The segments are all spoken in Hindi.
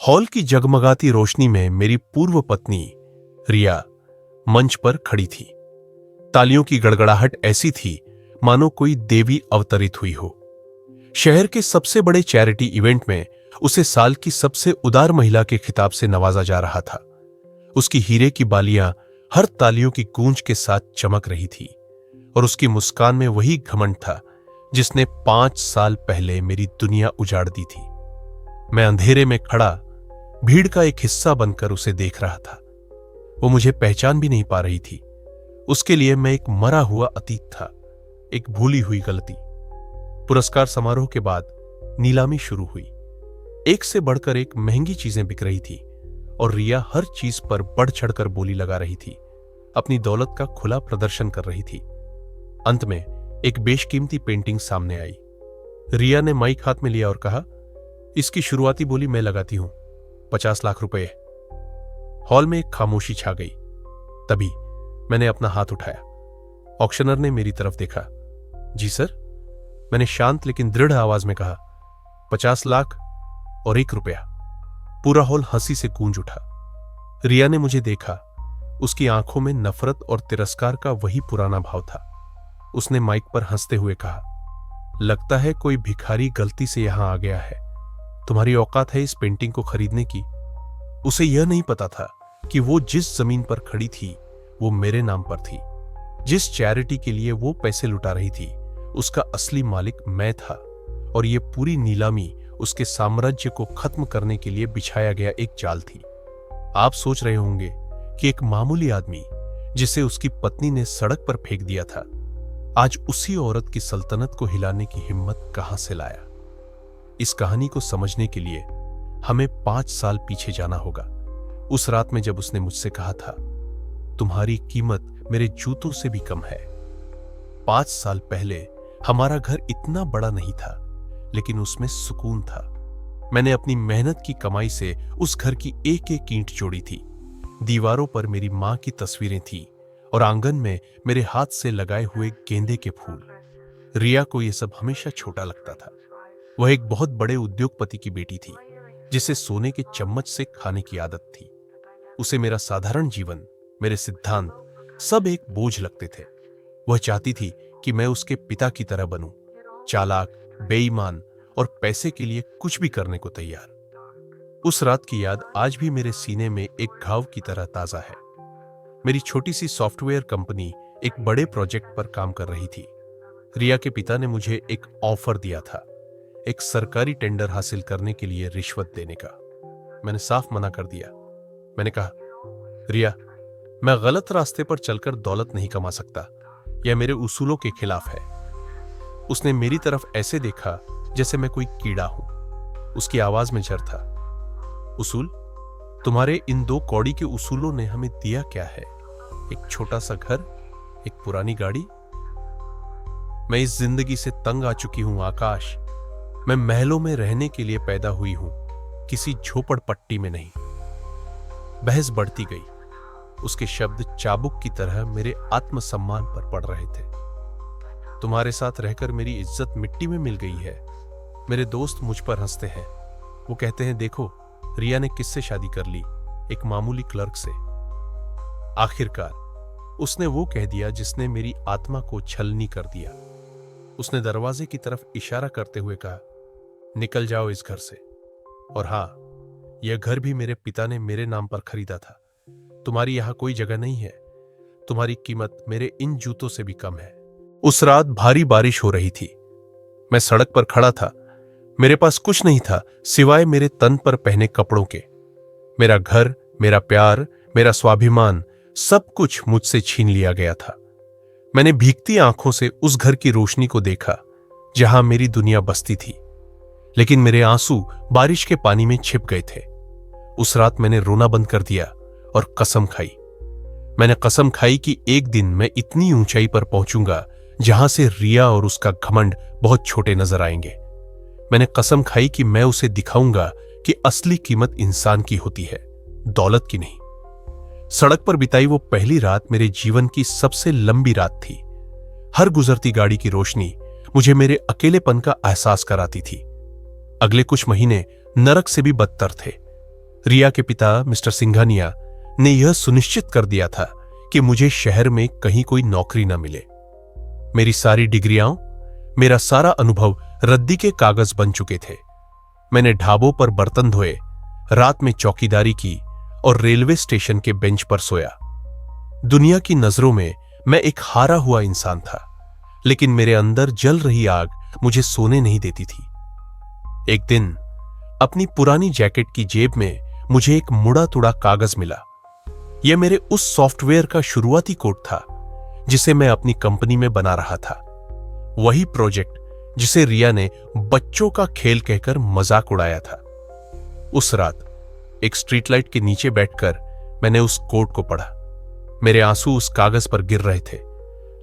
हॉल की जगमगाती रोशनी में मेरी पूर्व पत्नी रिया मंच पर खड़ी थी। तालियों की गड़गड़ाहट ऐसी थी मानो कोई देवी अवतरित हुई हो। शहर के सबसे बड़े चैरिटी इवेंट में उसे साल की सबसे उदार महिला के खिताब से नवाजा जा रहा था। उसकी हीरे की बालियां हर तालियों की गूंज के साथ चमक रही थी और उसकी मुस्कान में वही घमंड था जिसने 5 साल पहले मेरी दुनिया उजाड़ दी थी। मैं अंधेरे में खड़ा भीड़ का एक हिस्सा बनकर उसे देख रहा था। वो मुझे पहचान भी नहीं पा रही थी। उसके लिए मैं एक मरा हुआ अतीत था, एक भूली हुई गलती। पुरस्कार समारोह के बाद नीलामी शुरू हुई। एक से बढ़कर एक महंगी चीजें बिक रही थी और रिया हर चीज पर बढ़ चढ़कर बोली लगा रही थी, अपनी दौलत का खुला प्रदर्शन कर रही थी। अंत में एक बेशकीमती पेंटिंग सामने आई। रिया ने माइक हाथ में लिया और कहा, इसकी शुरुआती बोली मैं लगाती हूं, 50 लाख रुपए। हॉल में एक खामोशी छा गई। तभी मैंने अपना हाथ उठाया। ऑक्शनर ने मेरी तरफ देखा। जी सर, मैंने शांत लेकिन दृढ़ आवाज में कहा, 50 लाख और 1 रुपया। पूरा हॉल हंसी से गूंज उठा। रिया ने मुझे देखा। उसकी आंखों में नफरत और तिरस्कार का वही पुराना भाव था। उसने माइक पर हंसते हुए कहा, लगता है कोई भिखारी गलती से यहां आ गया है। तुम्हारी औकात है इस पेंटिंग को खरीदने की। उसे यह नहीं पता था कि वो जिस जमीन पर खड़ी थी वो मेरे नाम पर थी। जिस चैरिटी के लिए वो पैसे लुटा रही थी उसका असली मालिक मैं था और ये पूरी नीलामी उसके साम्राज्य को खत्म करने के लिए बिछाया गया एक जाल थी। आप सोच रहे होंगे कि एक मामूली आदमी जिसे उसकी पत्नी ने सड़क पर फेंक दिया था आज उसी औरत की सल्तनत को हिलाने की हिम्मत कहां से लाया। इस कहानी को समझने के लिए हमें 5 साल पीछे जाना होगा। उस रात में जब उसने मुझसे कहा था, तुम्हारी कीमत मेरे जूतों से भी कम है। 5 साल पहले हमारा घर इतना बड़ा नहीं था, लेकिन उसमें सुकून था। मैंने अपनी मेहनत की कमाई से उस घर की एक एक ईंट जोड़ी थी। दीवारों पर मेरी मां की तस्वीरें थी और आंगन में मेरे हाथ से लगाए हुए गेंदे के फूल। रिया को यह सब हमेशा छोटा लगता था। वह एक बहुत बड़े उद्योगपति की बेटी थी जिसे सोने के चम्मच से खाने की आदत थी। उसे मेरा साधारण जीवन, मेरे सिद्धांत सब एक बोझ लगते थे। वह चाहती थी कि मैं उसके पिता की तरह बनूं, चालाक, बेईमान और पैसे के लिए कुछ भी करने को तैयार। उस रात की याद आज भी मेरे सीने में एक घाव की तरह ताजा है। मेरी छोटी सी सॉफ्टवेयर कंपनी एक बड़े प्रोजेक्ट पर काम कर रही थी। रिया के पिता ने मुझे एक ऑफर दिया था, एक सरकारी टेंडर हासिल करने के लिए रिश्वत देने का। मैंने साफ मना कर दिया। मैंने कहा, रिया, मैं गलत रास्ते पर चलकर दौलत नहीं कमा सकता। यह मेरे उसूलों के खिलाफ है। उसने मेरी तरफ ऐसे देखा जैसे मैं कोई कीड़ा हूं। उसकी आवाज में जर था। उसूल? तुम्हारे इन 2 कौड़ी के उसूलों ने हमें दिया क्या है? एक छोटा सा घर, एक पुरानी गाड़ी। मैं इस जिंदगी से तंग आ चुकी हूं आकाश। मैं महलों में रहने के लिए पैदा हुई हूं, किसी झोपड़पट्टी में नहीं। बहस बढ़ती गई। उसके शब्द चाबुक की तरह मेरे आत्मसम्मान पर पड़ रहे थे। तुम्हारे साथ रहकर मेरी इज्जत मिट्टी में मिल गई है। मेरे दोस्त मुझ पर हंसते हैं। वो कहते हैं, देखो, रिया ने किससे शादी कर ली? एक मामूली क्लर्क से। आखिरकार उसने वो कह दिया जिसने मेरी आत्मा को छलनी कर दिया। उसने दरवाजे की तरफ इशारा करते हुए कहा, निकल जाओ इस घर से। और हां, यह घर भी मेरे पिता ने मेरे नाम पर खरीदा था। तुम्हारी यहां कोई जगह नहीं है। तुम्हारी कीमत मेरे इन जूतों से भी कम है। उस रात भारी बारिश हो रही थी। मैं सड़क पर खड़ा था। मेरे पास कुछ नहीं था सिवाय मेरे तन पर पहने कपड़ों के। मेरा घर, मेरा प्यार, मेरा स्वाभिमान, सब कुछ मुझसे छीन लिया गया था। मैंने भीगती आंखों से उस घर की रोशनी को देखा जहां मेरी दुनिया बसती थी, लेकिन मेरे आंसू बारिश के पानी में छिप गए थे। उस रात मैंने रोना बंद कर दिया और कसम खाई। मैंने कसम खाई कि एक दिन मैं इतनी ऊंचाई पर पहुंचूंगा जहां से रिया और उसका घमंड बहुत छोटे नजर आएंगे। मैंने कसम खाई कि मैं उसे दिखाऊंगा कि असली कीमत इंसान की होती है, दौलत की नहीं। सड़क पर बिताई वो पहली रात मेरे जीवन की सबसे लंबी रात थी। हर गुजरती गाड़ी की रोशनी मुझे मेरे अकेलेपन का एहसास कराती थी। अगले कुछ महीने नरक से भी बदतर थे। रिया के पिता मिस्टर सिंघानिया ने यह सुनिश्चित कर दिया था कि मुझे शहर में कहीं कोई नौकरी न मिले। मेरी सारी डिग्रियां, मेरा सारा अनुभव रद्दी के कागज बन चुके थे। मैंने ढाबों पर बर्तन धोए, रात में चौकीदारी की और रेलवे स्टेशन के बेंच पर सोया। दुनिया की नजरों में मैं एक हारा हुआ इंसान था, लेकिन मेरे अंदर जल रही आग मुझे सोने नहीं देती थी। एक दिन अपनी पुरानी जैकेट की जेब में मुझे एक मुड़ा तुड़ा कागज मिला। यह मेरे उस सॉफ्टवेयर का शुरुआती कोड था जिसे मैं अपनी कंपनी में बना रहा था। वही प्रोजेक्ट जिसे रिया ने बच्चों का खेल कहकर मजाक उड़ाया था। उस रात एक स्ट्रीट लाइट के नीचे बैठकर मैंने उस कोड को पढ़ा। मेरे आंसू उस कागज पर गिर रहे थे,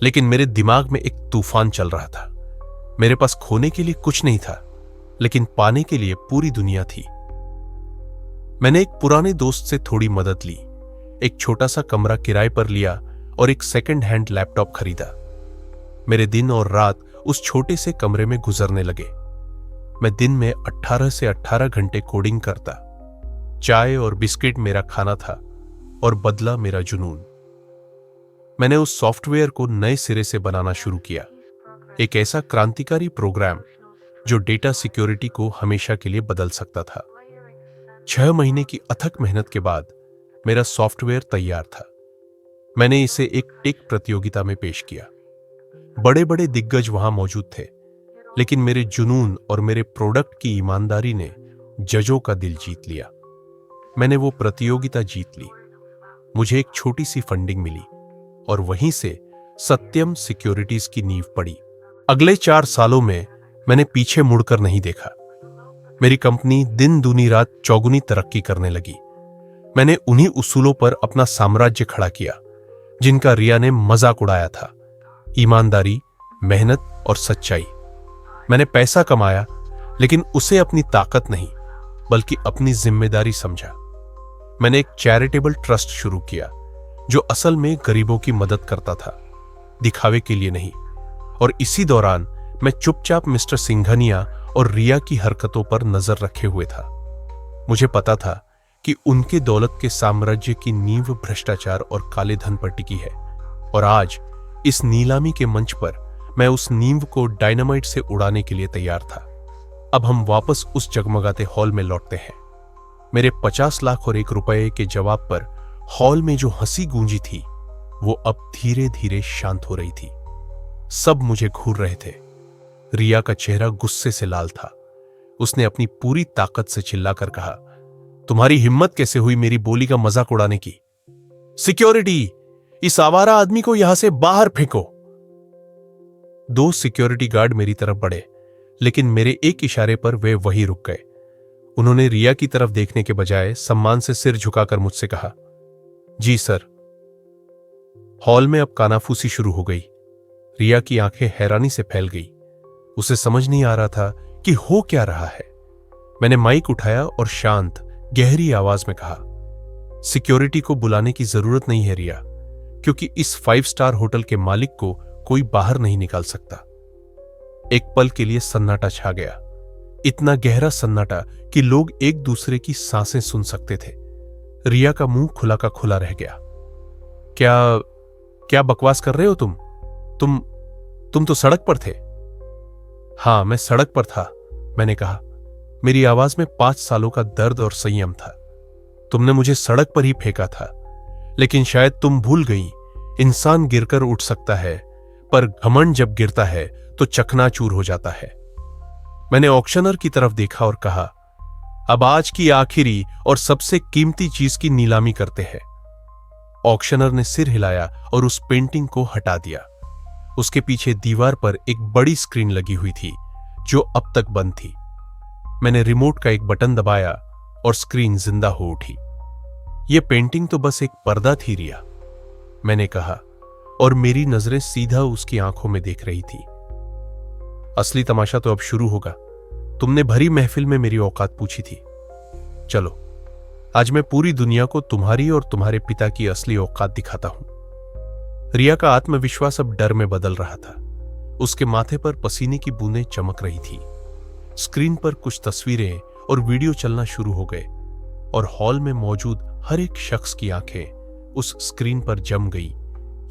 लेकिन मेरे दिमाग में एक तूफान चल रहा था। मेरे पास खोने के लिए कुछ नहीं था, लेकिन पाने के लिए पूरी दुनिया थी। मैंने एक पुराने दोस्त से थोड़ी मदद ली, एक छोटा सा कमरा किराए पर लिया और एक सेकंड हैंड लैपटॉप खरीदा। मेरे दिन और रात उस छोटे से कमरे में गुजरने लगे। मैं दिन में 18 से 18 घंटे कोडिंग करता। चाय और बिस्किट मेरा खाना था और बदला मेरा जुनून। मैंने उस सॉफ्टवेयर को नए सिरे से बनाना शुरू किया, एक ऐसा क्रांतिकारी प्रोग्राम जो डेटा सिक्योरिटी को हमेशा के लिए बदल सकता था। 6 महीने की अथक मेहनत के बाद मेरा सॉफ्टवेयर तैयार था। मैंने इसे एक टेक प्रतियोगिता में पेश किया। बड़े बड़े दिग्गज वहां मौजूद थे, लेकिन मेरे जुनून और मेरे प्रोडक्ट की ईमानदारी ने जजों का दिल जीत लिया। मैंने वो प्रतियोगिता जीत ली। मुझे एक छोटी सी फंडिंग मिली और वहीं से सत्यम सिक्योरिटीज की नींव पड़ी। अगले 4 सालों में मैंने पीछे मुड़कर नहीं देखा। मेरी कंपनी दिन दूनी रात चौगुनी तरक्की करने लगी। मैंने उन्हीं उसूलों पर अपना साम्राज्य खड़ा किया जिनका रिया ने मजाक उड़ाया था: ईमानदारी, मेहनत और सच्चाई। मैंने पैसा कमाया, लेकिन उसे अपनी ताकत नहीं बल्कि अपनी जिम्मेदारी समझा। मैंने एक चैरिटेबल ट्रस्ट शुरू किया जो असल में गरीबों की मदद करता था, दिखावे के लिए नहीं। और इसी दौरान मैं चुपचाप मिस्टर सिंघानिया और रिया की हरकतों पर नजर रखे हुए था। मुझे पता था कि उनके दौलत के साम्राज्य की नींव भ्रष्टाचार और काले धन पर टिकी है, और आज इस नीलामी के मंच पर मैं उस नींव को डायनामाइट से उड़ाने के लिए तैयार था। अब हम वापस उस जगमगाते हॉल में लौटते हैं। मेरे 50 लाख और 1 रुपए के जवाब पर हॉल में जो हंसी गूंजी थी वो अब धीरे धीरे शांत हो रही थी। सब मुझे घूर रहे थे। रिया का चेहरा गुस्से से लाल था। उसने अपनी पूरी ताकत से चिल्लाकर कहा, तुम्हारी हिम्मत कैसे हुई मेरी बोली का मजाक उड़ाने की? सिक्योरिटी, इस आवारा आदमी को यहां से बाहर फेंको। 2 सिक्योरिटी गार्ड मेरी तरफ बढ़े, लेकिन मेरे एक इशारे पर वे वहीं रुक गए। उन्होंने रिया की तरफ देखने के बजाय सम्मान से सिर झुकाकर मुझसे कहा, जी सर। हॉल में अब कानाफूसी शुरू हो गई। रिया की आंखें हैरानी से फैल गई। उसे समझ नहीं आ रहा था कि हो क्या रहा है। मैंने माइक उठाया और शांत, गहरी आवाज में कहा, सिक्योरिटी को बुलाने की जरूरत नहीं है रिया, क्योंकि इस 5 स्टार होटल के मालिक को कोई बाहर नहीं निकाल सकता। एक पल के लिए सन्नाटा छा गया, इतना गहरा सन्नाटा कि लोग एक दूसरे की सांसें सुन सकते थे। रिया का मुंह खुला का खुला रह गया। क्या बकवास कर रहे हो तुम तो सड़क पर थे। हां, मैं सड़क पर था, मैंने कहा। मेरी आवाज में 5 सालों का दर्द और संयम था। तुमने मुझे सड़क पर ही फेंका था, लेकिन शायद तुम भूल गई, इंसान गिरकर उठ सकता है, पर घमंड जब गिरता है तो चकनाचूर हो जाता है। मैंने ऑक्शनर की तरफ देखा और कहा, अब आज की आखिरी और सबसे कीमती चीज की नीलामी करते हैं। ऑक्शनर ने सिर हिलाया और उस पेंटिंग को हटा दिया। उसके पीछे दीवार पर एक बड़ी स्क्रीन लगी हुई थी जो अब तक बंद थी। मैंने रिमोट का एक बटन दबाया और स्क्रीन जिंदा हो उठी। यह पेंटिंग तो बस एक पर्दा थी रिया, मैंने कहा, और मेरी नजरें सीधा उसकी आंखों में देख रही थी। असली तमाशा तो अब शुरू होगा। तुमने भरी महफिल में मेरी औकात पूछी थी। चलो, आज मैं पूरी दुनिया को तुम्हारी और तुम्हारे पिता की असली औकात दिखाता हूं। रिया का आत्मविश्वास अब डर में बदल रहा था। उसके माथे पर पसीने की बूंदें चमक रही थी। स्क्रीन पर कुछ तस्वीरें और वीडियो चलना शुरू हो गए। और हॉल में मौजूद हर एक शख्स की आंखें उस स्क्रीन पर जम गई,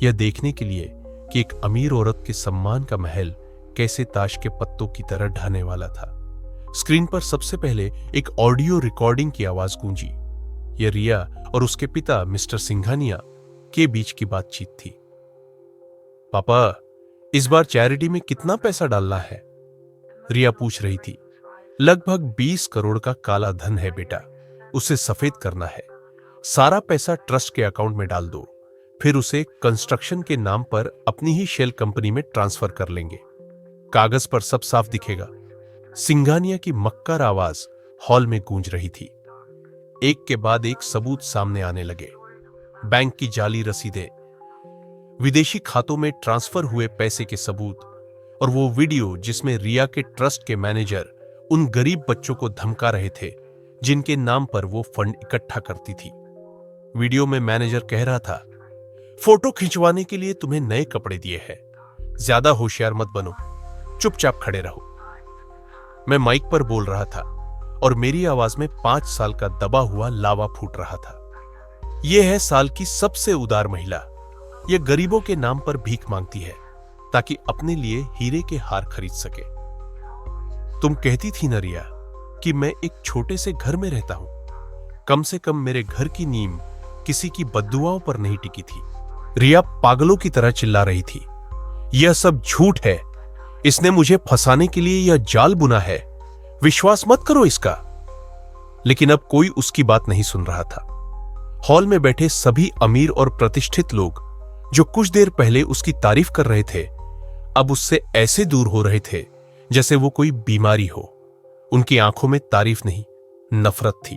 यह देखने के लिए कि एक अमीर औरत के सम्मान का महल कैसे ताश के पत्तों की तरह ढहने वाला था। स्क्रीन पर सबसे पहले एक ऑडियो रिकॉर्डिंग की आवाज गूंजी। यह रिया और उसके पिता मिस्टर सिंघानिया के बीच की बातचीत थी। पापा, इस बार चैरिटी में कितना पैसा डालना है? रिया पूछ रही थी। लगभग 20 करोड़ का काला धन है बेटा, उसे सफेद करना है। सारा पैसा ट्रस्ट के अकाउंट में डाल दो, फिर उसे कंस्ट्रक्शन के नाम पर अपनी ही शेल कंपनी में ट्रांसफर कर लेंगे। कागज पर सब साफ दिखेगा। सिंघानिया की मक्कार आवाज हॉल में गूंज रही थी। एक के बाद एक सबूत सामने आने लगे। बैंक की जाली रसीदें, विदेशी खातों में ट्रांसफर हुए पैसे के सबूत, और वो वीडियो जिसमें रिया के ट्रस्ट के मैनेजर उन गरीब बच्चों को धमका रहे थे जिनके नाम पर वो फंड इकट्ठा करती थी। वीडियो में मैनेजर कह रहा था, फोटो खिंचवाने के लिए तुम्हें नए कपड़े दिए हैं, ज्यादा होशियार मत बनो, चुपचाप खड़े रहो। मैं माइक पर बोल रहा था और मेरी आवाज में 5 साल का दबा हुआ लावा फूट रहा था। यह है साल की सबसे उदार महिला। यह गरीबों के नाम पर भीख मांगती है ताकि अपने लिए हीरे के हार खरीद सके। तुम कहती थी न रिया कि मैं एक छोटे से घर में रहता हूं। कम से कम मेरे घर की नींव किसी की बद्दुआओं पर नहीं टिकी थी। रिया पागलों की तरह चिल्ला रही थी। यह सब झूठ है। इसने मुझे फंसाने के लिए यह जाल बुना है। विश्वास मत करो इसका। लेकिन अब कोई उसकी बात नहीं सुन रहा था। हॉल में बैठे सभी अमीर और प्रतिष्ठित लोग जो कुछ देर पहले उसकी तारीफ कर रहे थे, अब उससे ऐसे दूर हो रहे थे जैसे वो कोई बीमारी हो। उनकी आंखों में तारीफ नहीं, नफरत थी।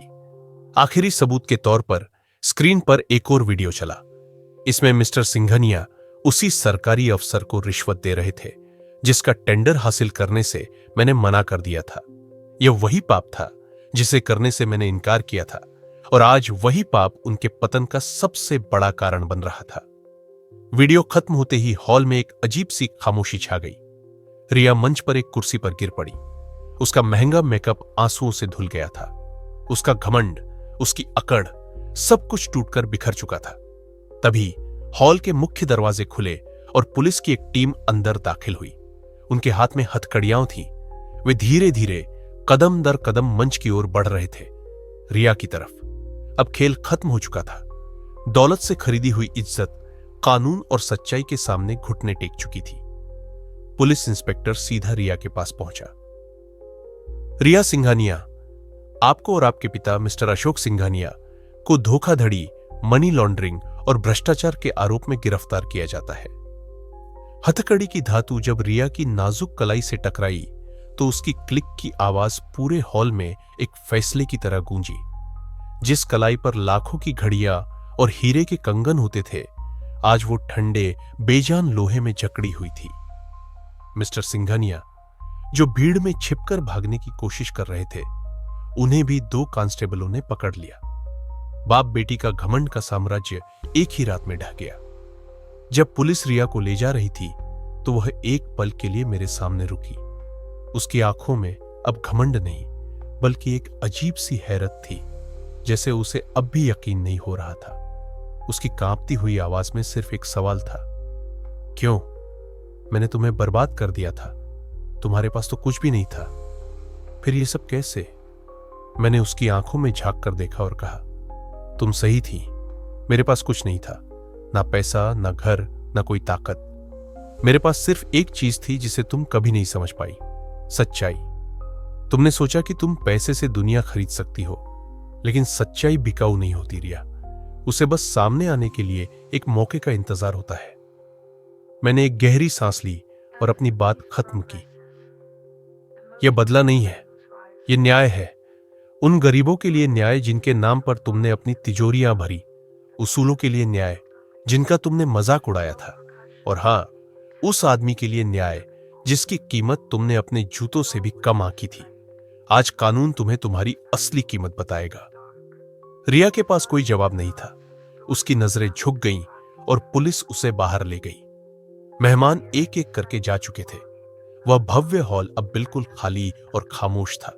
आखिरी सबूत के तौर पर स्क्रीन पर एक और वीडियो चला। इसमें मिस्टर सिंघानिया उसी सरकारी अफसर को रिश्वत दे रहे थे जिसका टेंडर हासिल करने से मैंने मना कर दिया था। यह वही पाप था जिसे करने से मैंने इनकार किया था, और आज वही पाप उनके पतन का सबसे बड़ा कारण बन रहा था। वीडियो खत्म होते ही हॉल में एक अजीब सी खामोशी छा गई। रिया मंच पर एक कुर्सी पर गिर पड़ी। उसका महंगा मेकअप आंसुओं से धुल गया था। उसका घमंड, उसकी अकड़, सब कुछ टूटकर बिखर चुका था। तभी हॉल के मुख्य दरवाजे खुले और पुलिस की एक टीम अंदर दाखिल हुई। उनके हाथ में हथकड़ियां थीं। वे धीरे धीरे कदम दर कदम मंच की ओर बढ़ रहे थे, रिया की तरफ। अब खेल खत्म हो चुका था। दौलत से खरीदी हुई इज्जत कानून और सच्चाई के सामने घुटने टेक चुकी थी। पुलिस इंस्पेक्टर सीधा रिया के पास पहुंचा। रिया सिंघानिया, आपको और आपके पिता मिस्टर अशोक सिंघानिया को धोखाधड़ी, मनी लॉन्ड्रिंग और भ्रष्टाचार के आरोप में गिरफ्तार किया जाता है। हथकड़ी की धातु जब रिया की नाजुक कलाई से टकराई तो उसकी क्लिक की आवाज पूरे हॉल में एक फैसले की तरह गूंजी। जिस कलाई पर लाखों की घड़ियां और हीरे के कंगन होते थे, आज वो ठंडे बेजान लोहे में जकड़ी हुई थी। मिस्टर सिंघानिया, जो भीड़ में छिपकर भागने की कोशिश कर रहे थे, उन्हें भी 2 कांस्टेबलों ने पकड़ लिया। बाप बेटी का घमंड का साम्राज्य एक ही रात में ढह गया। जब पुलिस रिया को ले जा रही थी तो वह एक पल के लिए मेरे सामने रुकी। उसकी आंखों में अब घमंड नहीं, बल्कि एक अजीब सी हैरत थी, जैसे उसे अब भी यकीन नहीं हो रहा था। उसकी कांपती हुई आवाज में सिर्फ एक सवाल था, क्यों? मैंने तुम्हें बर्बाद कर दिया था। तुम्हारे पास तो कुछ भी नहीं था। फिर ये सब कैसे? मैंने उसकी आंखों में झांक कर देखा और कहा, तुम सही थी। मेरे पास कुछ नहीं था, ना पैसा, ना घर, ना कोई ताकत। मेरे पास सिर्फ एक चीज थी जिसे तुम कभी नहीं समझ पाई, सच्चाई। तुमने सोचा कि तुम पैसे से दुनिया खरीद सकती हो, लेकिन सच्चाई बिकाऊ नहीं होती रिया। उसे बस सामने आने के लिए एक मौके का इंतजार होता है। मैंने एक गहरी सांस ली और अपनी बात खत्म की। यह बदला नहीं है, यह न्याय है। उन गरीबों के लिए न्याय जिनके नाम पर तुमने अपनी तिजोरियां भरी, उसूलों के लिए न्याय जिनका तुमने मजाक उड़ाया था, और हां, उस आदमी के लिए न्याय जिसकी कीमत तुमने अपने जूतों से भी कम आंकी थी। आज कानून तुम्हें तुम्हारी असली कीमत बताएगा। रिया के पास कोई जवाब नहीं था। उसकी नजरें झुक गईं और पुलिस उसे बाहर ले गई। मेहमान एक एक करके जा चुके थे। वह भव्य हॉल अब बिल्कुल खाली और खामोश था।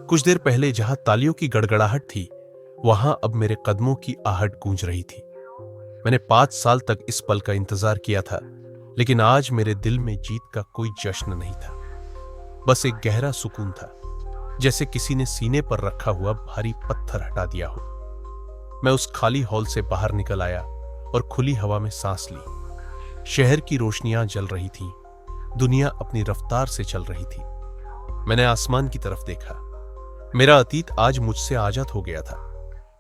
कुछ देर पहले जहां तालियों की गड़गड़ाहट थी, वहां अब मेरे कदमों की आहट गूंज रही थी। मैंने 5 साल तक इस पल का इंतजार किया था, लेकिन आज मेरे दिल में जीत का कोई जश्न नहीं था। बस एक गहरा सुकून था, जैसे किसी ने सीने पर रखा हुआ भारी पत्थर हटा दिया हो। मैं उस खाली हॉल से बाहर निकल आया और खुली हवा में सांस ली। शहर की रोशनियां जल रही थीं, दुनिया अपनी रफ्तार से चल रही थी। मैंने आसमान की तरफ देखा। मेरा अतीत आज मुझसे आजाद हो गया था।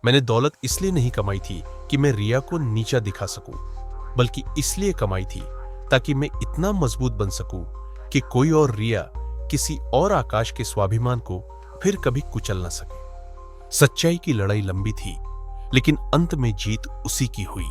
मैंने दौलत इसलिए नहीं कमाई थी कि मैं रिया को नीचा दिखा सकूं, बल्कि इसलिए कमाई थी ताकि मैं इतना मजबूत बन सकूं कि कोई और रिया किसी और आकाश के स्वाभिमान को फिर कभी कुचल न सके। सच्चाई की लड़ाई लंबी थी, लेकिन अंत में जीत उसी की हुई।